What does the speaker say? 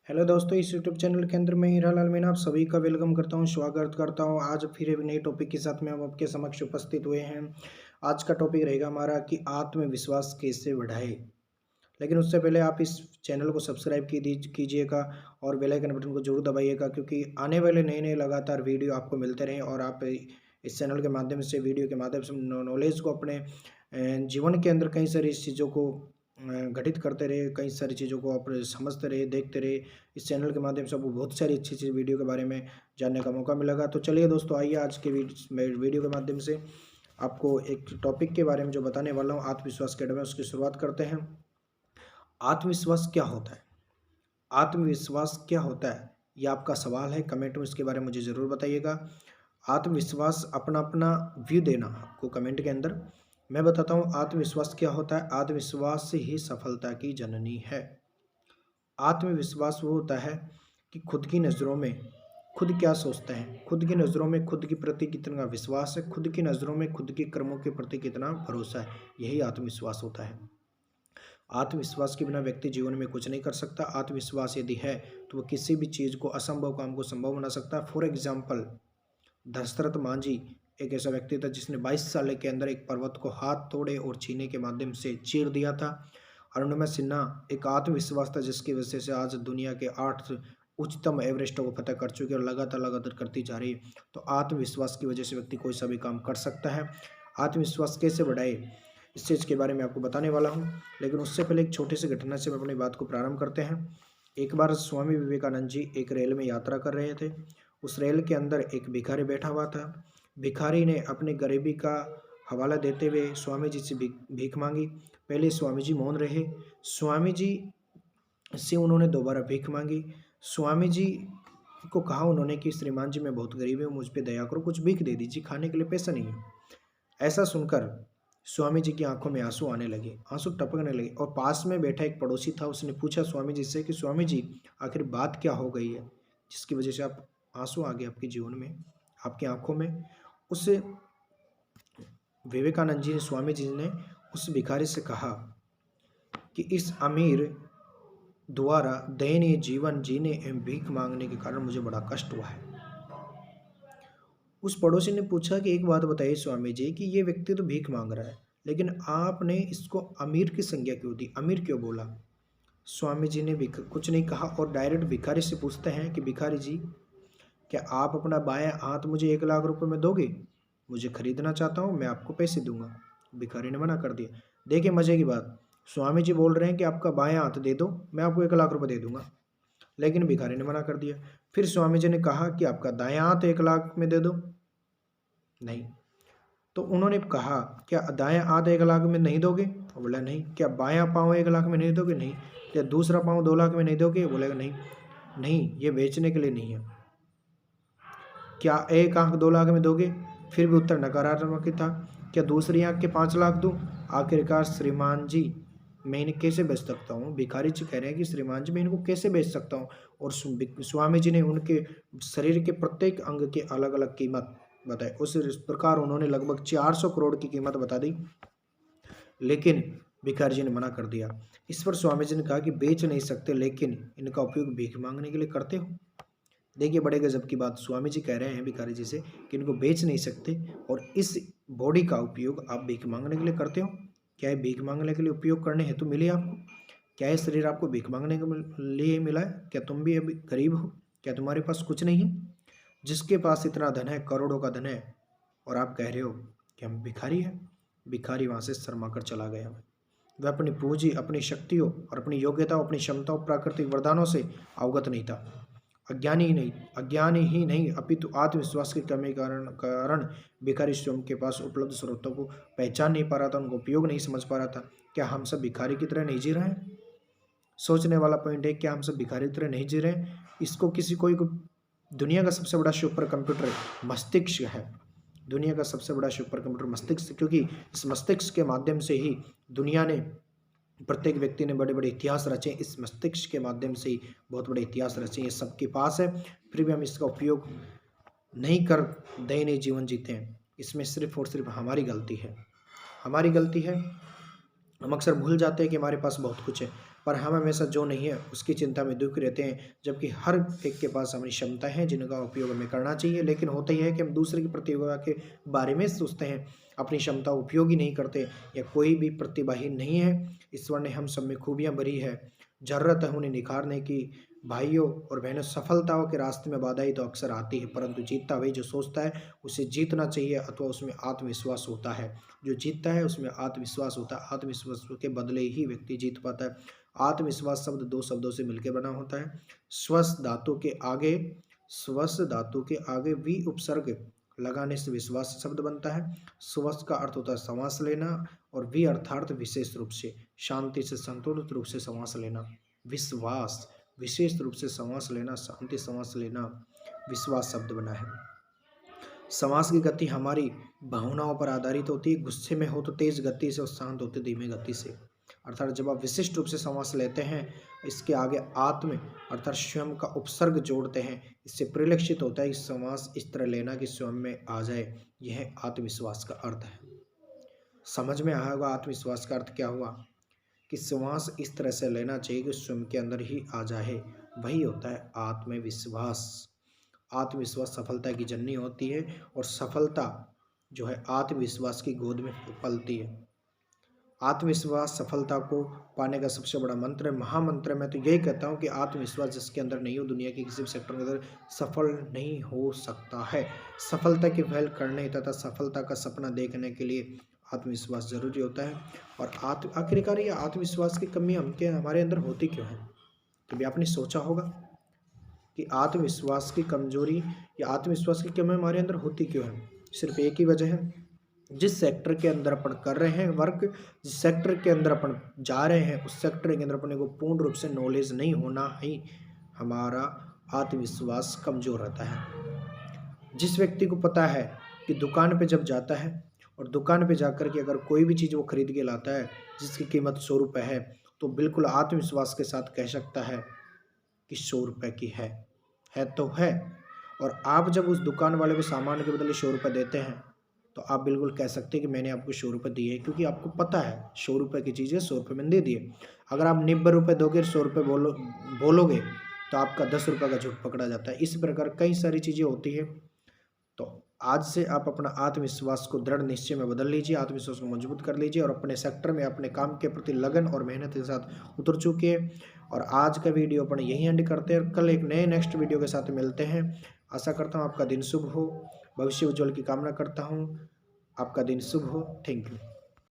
Hello दोस्तों, इस YouTube channel के अंदर मैं हीरालाल मीणा आप सभी का वेलकम करता हूं, स्वागत करता हूं। आज फिर एक नए टॉपिक के साथ में हम आपके समक्ष उपस्थित हुए हैं। आज का टॉपिक रहेगा हमारा कि आत्मविश्वास कैसे बढ़ाए। लेकिन उससे पहले आप इस चैनल को सब्सक्राइब कीजिएगा और बेल आइकन बटन को जरूर दबाइएगा, क्योंकि आने वाले नए नए लगातार वीडियो आपको मिलते रहें और आप इस चैनल के माध्यम से, वीडियो के माध्यम से नॉलेज को अपने जीवन के अंदर कई सारी चीज़ों को घटित करते रहे, कई सारी चीज़ों को आप समझते रहे, देखते रहे। इस चैनल के माध्यम से आपको बहुत सारी अच्छी अच्छी वीडियो के बारे में जानने का मौका मिलेगा। तो चलिए दोस्तों, आइए आज के वीडियो के माध्यम से आपको एक टॉपिक के बारे में जो बताने वाला हूँ, आत्मविश्वास के बारे में, उसकी शुरुआत करते हैं। आत्मविश्वास क्या होता है? आत्मविश्वास क्या होता है, ये आपका सवाल है। कमेंट में इसके बारे में मुझे ज़रूर बताइएगा। आत्मविश्वास अपना अपना व्यू देना आपको कमेंट के अंदर। मैं बताता हूँ आत्मविश्वास क्या होता है। आत्मविश्वास से ही सफलता की जननी है। आत्मविश्वास वो होता है कि खुद की नज़रों में खुद क्या सोचते हैं, खुद की नज़रों में खुद के प्रति कितना विश्वास है, खुद की नज़रों में खुद के कर्मों के प्रति कितना भरोसा है, यही आत्मविश्वास होता है। आत्मविश्वास के बिना व्यक्ति जीवन में कुछ नहीं कर सकता। आत्मविश्वास यदि है तो वो किसी भी चीज़ को, असंभव काम को संभव बना सकता है। फॉर एग्जाम्पल, दशरथ मांझी एक ऐसा व्यक्ति था जिसने 22 साल के अंदर एक पर्वत को हाथ तोड़े और छीने के माध्यम से चीर दिया था। अरुणिमा सिन्हा एक आत्मविश्वास था जिसकी वजह से आज दुनिया के 8 उच्चतम एवरेस्टों को फतह कर चुकी है और लगातार लगातार करती जा रही है। तो आत्मविश्वास की वजह से व्यक्ति कोई सा भी काम कर सकता है। आत्मविश्वास कैसे बढ़ाए, इस चीज़ के बारे में आपको बताने वाला हूँ। लेकिन उससे पहले एक छोटी सी घटना से हम अपनी बात को प्रारंभ करते हैं। एक बार स्वामी विवेकानंद जी एक रेल में यात्रा कर रहे थे। उस रेल के अंदर एक भिखारी बैठा हुआ था। भिखारी ने अपनी गरीबी का हवाला देते हुए स्वामी जी से भीख मांगी। पहले स्वामी जी मौन रहे। स्वामी जी से उन्होंने दोबारा भीख मांगी। स्वामी जी को कहा उन्होंने कि श्रीमान जी, मैं बहुत गरीब हूँ, मुझ पे दया करो, कुछ भीख दे दीजिए, खाने के लिए पैसा नहीं है। ऐसा सुनकर स्वामी जी की आंखों में आंसू आने लगे, आंसू टपकने लगे। और पास में बैठा एक पड़ोसी था, उसने पूछा स्वामी जी से कि स्वामी जी, आखिर बात क्या हो गई है जिसकी वजह से आप आंसू आ गए आपके जीवन में, आपकी आंखों में। उस विवेकानंद जी ने, स्वामी जी ने उस भिखारी से कहा कि इस अमीर द्वारा दयनीय जीवन जीने एवं भीख मांगने के कारण मुझे बड़ा कष्ट हुआ है। उस पड़ोसी ने पूछा कि एक बात बताइए स्वामी जी, कि ये व्यक्ति तो भीख मांग रहा है, लेकिन आपने इसको अमीर की संज्ञा क्यों दी, अमीर क्यों बोला? स्वामी जी ने कुछ नहीं कहा और डायरेक्ट भिखारी से पूछते हैं कि भिखारी जी, क्या आप अपना बायां हाथ मुझे 1 लाख रुपए में दोगे? मुझे खरीदना चाहता हूँ, मैं आपको पैसे दूंगा। भिखारी ने मना कर दिया। देखिए मजे की बात, स्वामी जी बोल रहे हैं कि आपका बायां हाथ दे दो, मैं आपको 1 लाख रुपए दे दूंगा, लेकिन भिखारी ने मना कर दिया। फिर स्वामी जी ने कहा कि आपका दायां हाथ 1 लाख में दे दो, नहीं। तो उन्होंने कहा, क्या दायां हाथ 1 लाख में नहीं दोगे? बोला नहीं। क्या बायां पाँव 1 लाख में नहीं दोगे? नहीं। क्या दूसरा पाँव 2 लाख में नहीं दोगे? बोलेगा नहीं। नहीं, ये बेचने के लिए नहीं है। क्या एक आंख 2 लाख में दोगे? फिर भी उत्तर नकारात्मक ही था। क्या दूसरी आंख के 5 लाख दूं? आखिरकार श्रीमान जी, मैं इन्हें कैसे बेच सकता हूँ? भिखारी जी कह रहे हैं कि श्रीमान जी, मैं इनको कैसे बेच सकता हूँ? और स्वामी जी ने उनके शरीर के प्रत्येक अंग की अलग अलग कीमत बताई। उस प्रकार उन्होंने लगभग 400 करोड़ की कीमत बता दी, लेकिन भिखारी जी ने मना कर दिया। इस पर स्वामी जी ने कहा कि बेच नहीं सकते, लेकिन इनका उपयोग भीख मांगने के लिए करते हो। देखिए बड़े गजब की बात, स्वामी जी कह रहे हैं भिखारी जी से कि इनको बेच नहीं सकते और इस बॉडी का उपयोग आप भीख मांगने के लिए करते हो। क्या ये भीख मांगने के लिए उपयोग करने हेतु मिले आपको? क्या ये शरीर आपको भीख मांगने के लिए मिला है? क्या तुम भी अभी गरीब हो? क्या तुम्हारे पास कुछ नहीं है? जिसके पास इतना धन है, करोड़ों का धन है, और आप कह रहे हो कि हम भिखारी हैं। भिखारी वहाँ से शर्मा कर चला गया। वह अपनी पूंजी, अपनी शक्तियों और अपनी योग्यताओं, अपनी क्षमताओं, प्राकृतिक वरदानों से अवगत नहीं था। अज्ञानी ही नहीं अपितु आत्मविश्वास की कमी कारण भिखारी स्वयं के पास उपलब्ध स्रोतों को पहचान नहीं पा रहा था, उनको उपयोग नहीं समझ पा रहा था। क्या हम सब भिखारी की तरह नहीं जी रहे हैं? सोचने वाला पॉइंट है, क्या हम सब भिखारी की तरह नहीं जी रहे हैं? इसको किसी कोई दुनिया का सबसे बड़ा सुपर कंप्यूटर मस्तिष्क है। दुनिया का सबसे बड़ा सुपर कंप्यूटर मस्तिष्क, क्योंकि इस मस्तिष्क के माध्यम से ही दुनिया ने, प्रत्येक व्यक्ति ने बड़े बड़े इतिहास रचे। इस मस्तिष्क के माध्यम से ही बहुत बड़े इतिहास रचे, ये सबके पास है, फिर भी हम इसका उपयोग नहीं कर दयनीय जीवन जीते हैं। इसमें सिर्फ और सिर्फ हमारी गलती है, हमारी गलती है। हम अक्सर भूल जाते हैं कि हमारे पास बहुत कुछ है। पर हम हमेशा जो नहीं है उसकी चिंता में दुखी रहते हैं, जबकि हर एक के पास अपनी क्षमता है जिनका उपयोग हमें करना चाहिए। लेकिन होता ही है कि हम दूसरे की प्रतिभा के बारे में सोचते हैं, अपनी क्षमता उपयोग ही नहीं करते, या कोई भी प्रतिभाहीन नहीं है। ईश्वर ने हम सब में खूबियाँ भरी है, ज़रूरत है उन्हें निखारने की। भाइयों और बहनों, सफलताओं के रास्ते में बाधाएं तो अक्सर आती है, परंतु जीतता वही जो सोचता है उसे जीतना चाहिए, अथवा उसमें आत्मविश्वास होता है। जो जीतता है उसमें आत्मविश्वास होता है, आत्मविश्वास के बदले ही व्यक्ति जीत पाता है। आत्मविश्वास शब्द दो शब्दों से मिलकर बना होता है। स्वस्थ धातु के आगे वी उपसर्ग लगाने से विश्वास शब्द बनता है। स्वस्थ का अर्थ होता है सांस लेना, और वी अर्थार्थ विशेष रूप से, शांति से संतुलित रूप से सांस लेना। विश्वास विशेष रूप से सांस लेना, शांति सांस लेना, विश्वास शब्द बना है। सांस की गति हमारी भावनाओं पर आधारित होती है। गुस्से में हो तो तेज गति से, और शांत होते धीमी गति से। अर्थात जब आप विशिष्ट रूप से सांस लेते हैं, इसके आगे आत्म अर्थात स्वयं का उपसर्ग जोड़ते हैं, इससे परिलक्षित होता है कि सांस इस तरह लेना कि स्वयं में आ जाए। यह आत्मविश्वास का अर्थ है। समझ में आया होगा आत्मविश्वास का अर्थ क्या हुआ, कि सांस इस तरह से लेना चाहिए कि स्वयं के अंदर ही आ जाए, वही होता है आत्मविश्वास। आत्मविश्वास सफलता की जननी होती है, और सफलता जो है आत्मविश्वास की गोद में पलती है। आत्मविश्वास सफलता को पाने का सबसे बड़ा मंत्र है, महामंत्र। मैं तो यही कहता हूँ कि आत्मविश्वास जिसके अंदर नहीं हो, दुनिया के किसी भी सेक्टर के अंदर सफल नहीं हो सकता है। सफलता की पहल करने तथा सफलता का सपना देखने के लिए आत्मविश्वास जरूरी होता है। और आखिरकार ये आत्मविश्वास की कमी हमारे अंदर होती क्यों है? कभी आपने सोचा होगा कि आत्मविश्वास की कमजोरी या आत्मविश्वास की कमी हमारे अंदर होती क्यों है? सिर्फ एक ही वजह है, जिस सेक्टर के अंदर अपन कर रहे हैं वर्क, जिस सेक्टर के अंदर अपन जा रहे हैं, उस सेक्टर के अंदर अपने को पूर्ण रूप से नॉलेज नहीं होना ही हमारा आत्मविश्वास कमजोर रहता है। जिस व्यक्ति को पता है कि दुकान पे जब जाता है, और दुकान पे जाकर के अगर कोई भी चीज़ वो खरीद के लाता है जिसकी कीमत 100 रुपये है, तो बिल्कुल आत्मविश्वास के साथ कह सकता है कि 100 रुपये की है तो है। और आप जब उस दुकान वाले को सामान के बदले 100 रुपये देते हैं, तो आप बिल्कुल कह सकते हैं कि मैंने आपको 100 रुपये दिए, क्योंकि आपको पता है 100 रुपये की चीज़ है, 100 रुपये मैंने दे दिए। अगर आप 90 रुपये दोगे, 100 रुपये बोलोगे, तो आपका 10 रुपये का झूठ पकड़ा जाता है। इस प्रकार कई सारी चीज़ें होती है। तो आज से आप अपना आत्मविश्वास को दृढ़ निश्चय में बदल लीजिए, आत्मविश्वास को मजबूत कर लीजिए, और अपने सेक्टर में अपने काम के प्रति लगन और मेहनत के साथ उतर चुके हैं। और आज का वीडियो अपन यहीं एंड करते हैं, और कल एक नए नेक्स्ट वीडियो के साथ मिलते हैं। आशा करता हूँ आपका दिन शुभ हो, भविष्य उज्ज्वल की कामना करता हूँ। आपका दिन शुभ हो। Thank you.